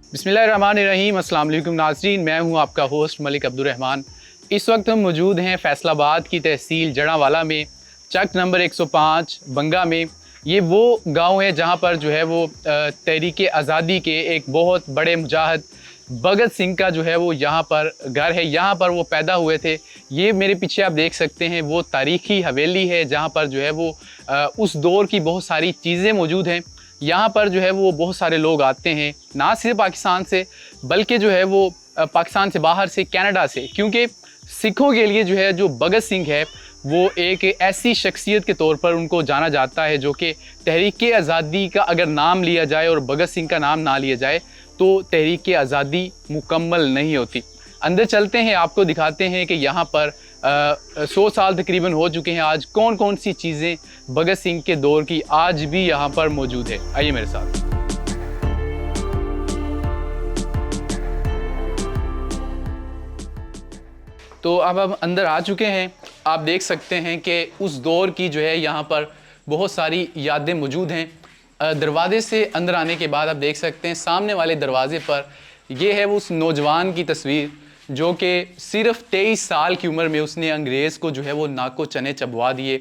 बिस्मिल्लाहिर्रहमानिर्रहीम। अस्सलाम वालेकुम नाज़रीन, मैं हूं आपका होस्ट मलिक अब्दुर्रहमान। इस वक्त हम मौजूद हैं फैसलाबाद की तहसील जड़ांवाला में, चक नंबर 105 बंगा में। ये वो गांव है जहां पर जो है वो तहरीक आज़ादी के एक बहुत बड़े मुजाहिद भगत सिंह का जो है वो यहाँ पर घर है, यहाँ पर वो पैदा हुए थे। ये मेरे पीछे आप देख सकते हैं वो तारीख़ी हवेली है जहाँ पर जो है वो उस दौर की बहुत सारी चीज़ें मौजूद हैं। यहाँ पर जो है वो बहुत सारे लोग आते हैं, ना सिर्फ पाकिस्तान से बल्कि जो है वो पाकिस्तान से बाहर से, कनाडा से, क्योंकि सिखों के लिए जो है जो भगत सिंह है वो एक ऐसी शख्सियत के तौर पर उनको जाना जाता है जो कि तहरीक आज़ादी का अगर नाम लिया जाए और भगत सिंह का नाम ना लिया जाए तो तहरीक आज़ादी मुकम्मल नहीं होती। अंदर चलते हैं, आपको दिखाते हैं कि यहाँ पर 100 साल तकरीबन हो चुके हैं आज, कौन कौन सी चीज़ें भगत सिंह के दौर की आज भी यहाँ पर मौजूद है। आइए मेरे साथ। तो अब हम अंदर आ चुके हैं। आप देख सकते हैं कि उस दौर की जो है यहाँ पर बहुत सारी यादें मौजूद हैं। दरवाजे से अंदर आने के बाद आप देख सकते हैं सामने वाले दरवाजे पर ये है उस नौजवान की तस्वीर जो कि सिर्फ 23 साल की उम्र में उसने अंग्रेज़ को जो है वो नाको चने चबवा दिए।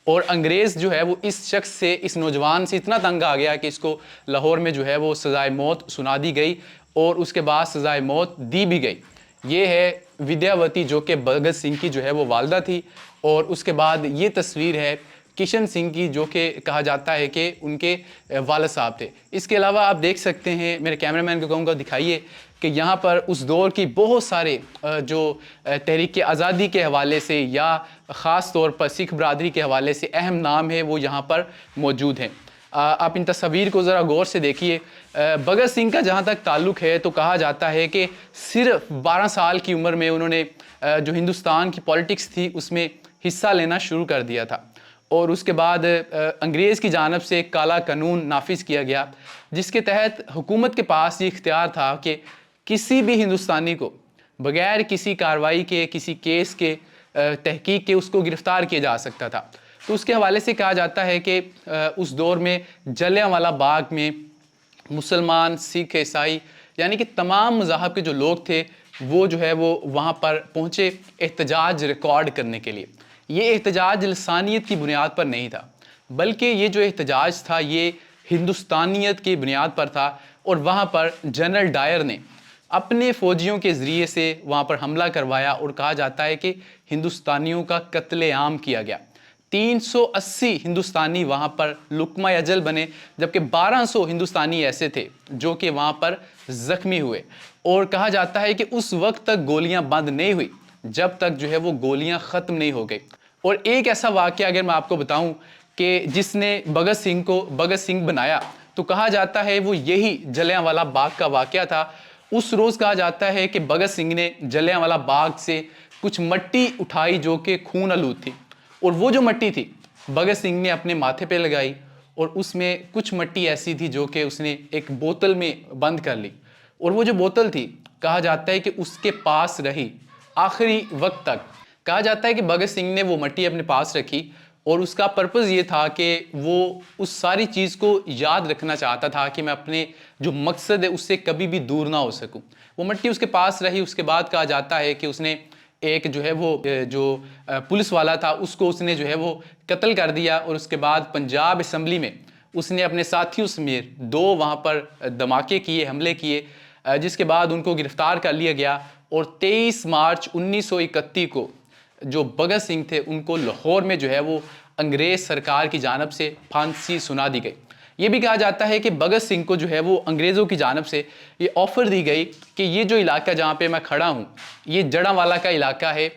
और अंग्रेज़ जो है वो इस शख्स से, इस नौजवान से इतना तंग आ गया कि इसको लाहौर में जो है वो सज़ाए मौत सुना दी गई और उसके बाद सज़ाए मौत दी भी गई। ये है विद्यावती जो कि भगत सिंह की जो है वो वालदा थी। और उसके बाद ये तस्वीर है किशन सिंह की जो कि कहा जाता है कि उनके वालिद साहब थे। इसके अलावा आप देख सकते हैं, मेरे कैमरामैन को कहूँगा दिखाइए कि यहाँ पर उस दौर की बहुत सारे जो तहरीक आज़ादी के हवाले से या ख़ास तौर पर सिख बरदरी के हवाले से अहम नाम है वो यहाँ पर मौजूद हैं। आप इन तस्वीर को ज़रा गौर से देखिए। भगत सिंह का जहाँ तक ताल्लुक़ है तो कहा जाता है कि सिर्फ 12 साल की उम्र में उन्होंने जो हिंदुस्तान की पॉलिटिक्स थी उसमें हिस्सा लेना शुरू कर दिया था। और उसके बाद अंग्रेज़ की जानब से एक काला कानून नाफिज किया गया जिसके तहत हुकूमत के पास ये इख्तियार था कि किसी भी हिंदुस्तानी को बग़ैर किसी कार्रवाई के, किसी केस के तहकीक के उसको गिरफ़्तार किया जा सकता था। तो उसके हवाले से कहा जाता है कि उस दौर में जलियांवाला बाग में मुसलमान, सिख, ईसाई यानी कि तमाम मज़ाहब के जो लोग थे वो जो है वो वहाँ पर पहुँचे एहतजाज रिकॉर्ड करने के लिए। ये एहतजाज लसानियत की बुनियाद पर नहीं था बल्कि ये जो एहतजाज था ये हिंदुस्तानियत की बुनियाद पर था। और वहाँ पर जनरल डायर ने अपने फ़ौजियों के ज़रिए से वहाँ पर हमला करवाया और कहा जाता है कि हिंदुस्तानियों का कत्लेआम किया गया। 380 हिंदुस्तानी वहाँ पर लुकमा अजल बने जबकि 1200 हिंदुस्तानी ऐसे थे जो कि वहाँ पर ज़ख्मी हुए। और कहा जाता है कि उस वक्त तक गोलियाँ बंद नहीं हुई जब तक जो है वो गोलियाँ ख़त्म नहीं हो गई। और एक ऐसा वाक़या अगर मैं आपको बताऊं कि जिसने भगत सिंह को भगत सिंह बनाया तो कहा जाता है वो यही जलियांवाला बाग का वाक़या था। उस रोज़ कहा जाता है कि भगत सिंह ने जलियांवाला बाग से कुछ मिट्टी उठाई जो कि खून आलूद थी और वो जो मिट्टी थी भगत सिंह ने अपने माथे पे लगाई और उसमें कुछ मिट्टी ऐसी थी जो कि उसने एक बोतल में बंद कर ली। और वो जो बोतल थी कहा जाता है कि उसके पास रही आखिरी वक्त तक। कहा जाता है कि भगत सिंह ने वो मिट्टी अपने पास रखी और उसका पर्पज़ ये था कि वो उस सारी चीज़ को याद रखना चाहता था कि मैं अपने जो मकसद है उससे कभी भी दूर ना हो सकूं। वो मिट्टी उसके पास रही। उसके बाद कहा जाता है कि उसने एक जो है वो जो पुलिस वाला था उसको उसने जो है वो कत्ल कर दिया। और उसके बाद पंजाब असम्बली में उसने अपने साथियों समेत 2 वहाँ पर धमाके किए, हमले किए, जिसके बाद उनको गिरफ़्तार कर लिया गया। और 23 मार्च 1931 को जो भगत सिंह थे उनको लाहौर में जो है वो अंग्रेज़ सरकार की जानब से फांसी सुना दी गई। ये भी कहा जाता है कि भगत सिंह को जो है वो अंग्रेज़ों की जानब से ये ऑफ़र दी गई कि ये जो इलाका जहाँ पे मैं खड़ा हूँ ये जड़ांवाला का इलाका है,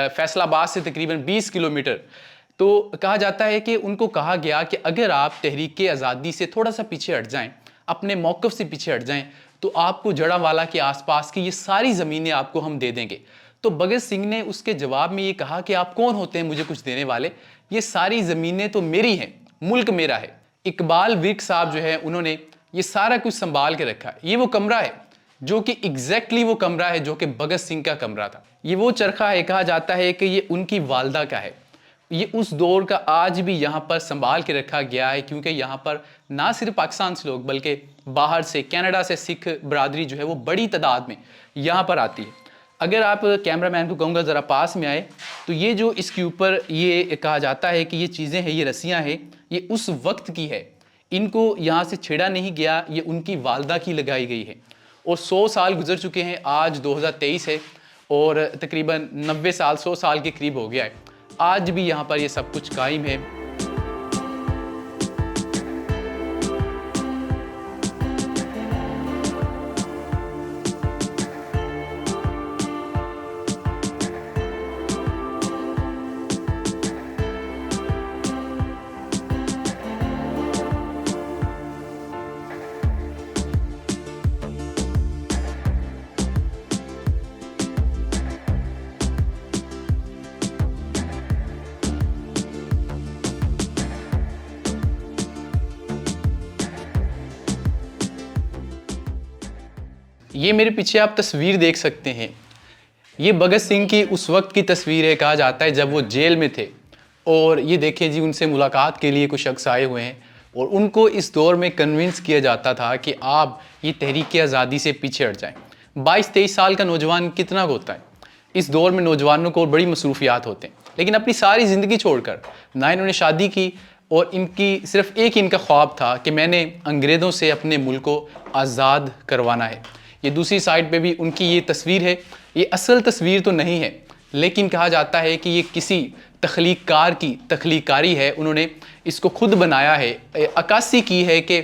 फैसलाबाद से तकरीबन 20 किलोमीटर। तो कहा जाता है कि उनको कहा गया कि अगर आप तहरीक आज़ादी से थोड़ा सा पीछे हट जाएँ, अपने मौक़िफ़ से पीछे हट जाएँ तो आपको जड़ांवाला के आसपास की ये सारी ज़मीनें आपको हम दे देंगे। तो भगत सिंह ने उसके जवाब में ये कहा कि आप कौन होते हैं मुझे कुछ देने वाले, ये सारी ज़मीनें तो मेरी हैं, मुल्क मेरा है। इकबाल विर्क साहब जो है उन्होंने ये सारा कुछ संभाल के रखा है। ये वो कमरा है जो कि एग्जैक्टली वो कमरा है जो कि भगत सिंह का कमरा था। ये वो चरखा है, कहा जाता है कि ये उनकी वालदा का है। ये उस दौर का आज भी यहाँ पर संभाल के रखा गया है, क्योंकि यहाँ पर ना सिर्फ पाकिस्तान से लोग बल्कि बाहर से कनाडा से सिख बरादरी जो है वो बड़ी तादाद में यहाँ पर आती है। अगर आप कैमरामैन को कहूँगा ज़रा पास में आए, तो ये जो इसके ऊपर ये कहा जाता है कि ये चीज़ें हैं, ये रस्सियाँ हैं, ये उस वक्त की है, इनको यहाँ से छेड़ा नहीं गया, ये उनकी वालदा की लगाई गई है। और 100 साल गुजर चुके हैं, आज 2023 है और तकरीबन 90 साल 100 साल के करीब हो गया है। आज भी यहाँ पर ये सब कुछ कायम है। ये मेरे पीछे आप तस्वीर देख सकते हैं, ये भगत सिंह की उस वक्त की तस्वीर है। कहा जाता है जब वो जेल में थे, और ये देखें जी, उनसे मुलाकात के लिए कुछ शख्स आए हुए हैं और उनको इस दौर में कन्विंस किया जाता था कि आप ये तहरीक आज़ादी से पीछे हट जाएं। 22-23 साल का नौजवान कितना होता है? इस दौर में नौजवानों को बड़ी मसरूफियात होते हैं, लेकिन अपनी सारी ज़िंदगी छोड़कर ना इन्होंने शादी की, और इनकी सिर्फ एक इनका ख्वाब था कि मैंने अंग्रेज़ों से अपने मुल्क को आज़ाद करवाना है। ये दूसरी साइड पे भी उनकी ये तस्वीर है। ये असल तस्वीर तो नहीं है, लेकिन कहा जाता है कि ये किसी तख्लीककार की तख्लीकारी है, उन्होंने इसको खुद बनाया है। अक्कासी की है कि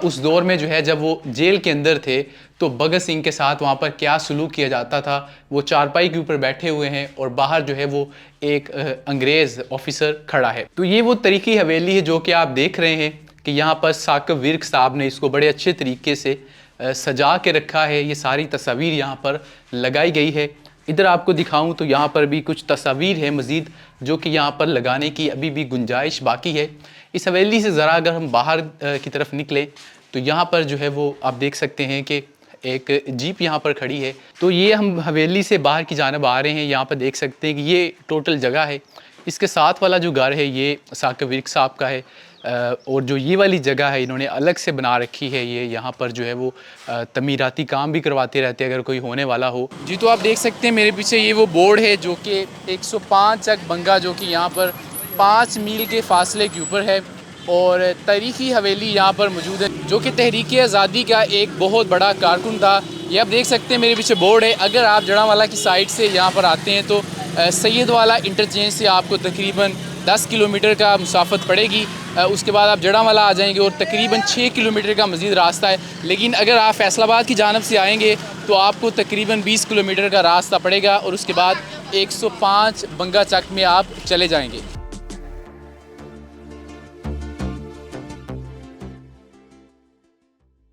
उस दौर में जो है जब वो जेल के अंदर थे तो भगत सिंह के साथ वहाँ पर क्या सलूक किया जाता था। वो चारपाई के ऊपर बैठे हुए हैं और बाहर जो है वो एक अंग्रेज़ ऑफिसर खड़ा है। तो ये वो तरीक़ी हवेली है जो कि आप देख रहे हैं कि यहाँ पर साकिब विर्क साहब ने इसको बड़े अच्छे तरीके से सजा के रखा है। ये सारी तस्वीर यहाँ पर लगाई गई है। इधर आपको दिखाऊं तो यहाँ पर भी कुछ तस्वीर है मज़ीद जो कि यहाँ पर लगाने की अभी भी गुंजाइश बाकी है। इस हवेली से ज़रा अगर हम बाहर की तरफ निकलें तो यहाँ पर जो है वो आप देख सकते हैं कि एक जीप यहाँ पर खड़ी है। तो ये हम हवेली से बाहर की जानब आ रहे हैं। यहाँ पर देख सकते हैं कि ये टोटल जगह है। इसके साथ वाला जो घर है ये साकिब विर्क साहब का है, और जो ये वाली जगह है इन्होंने अलग से बना रखी है। ये यहाँ पर जो है वो तमीराती काम भी करवाते रहते हैं अगर कोई होने वाला हो। जी, तो आप देख सकते हैं मेरे पीछे ये वो बोर्ड है जो कि 105 चक बंगा जो कि यहाँ पर 5 मील के फासले के ऊपर है, और तारीख़ी हवेली यहाँ पर मौजूद है जो कि तहरीक आज़ादी का एक बहुत बड़ा कारकुन था। ये आप देख सकते हैं मेरे पीछे बोर्ड है। अगर आप जड़ांवाला की साइड से यहाँ पर आते हैं तो सैयद वाला इंटरचेंज से आपको तकरीबन 10 किलोमीटर का मुसाफत पड़ेगी। उसके बाद आप जड़ांवाला आ जाएंगे और तकरीबन 6 किलोमीटर का मज़ीद रास्ता है। लेकिन अगर आप फैसलाबाद की जानब से आएंगे तो आपको तकरीबन 20 किलोमीटर का रास्ता पड़ेगा, और उसके बाद 105 बंगा चक में आप चले जाएंगे।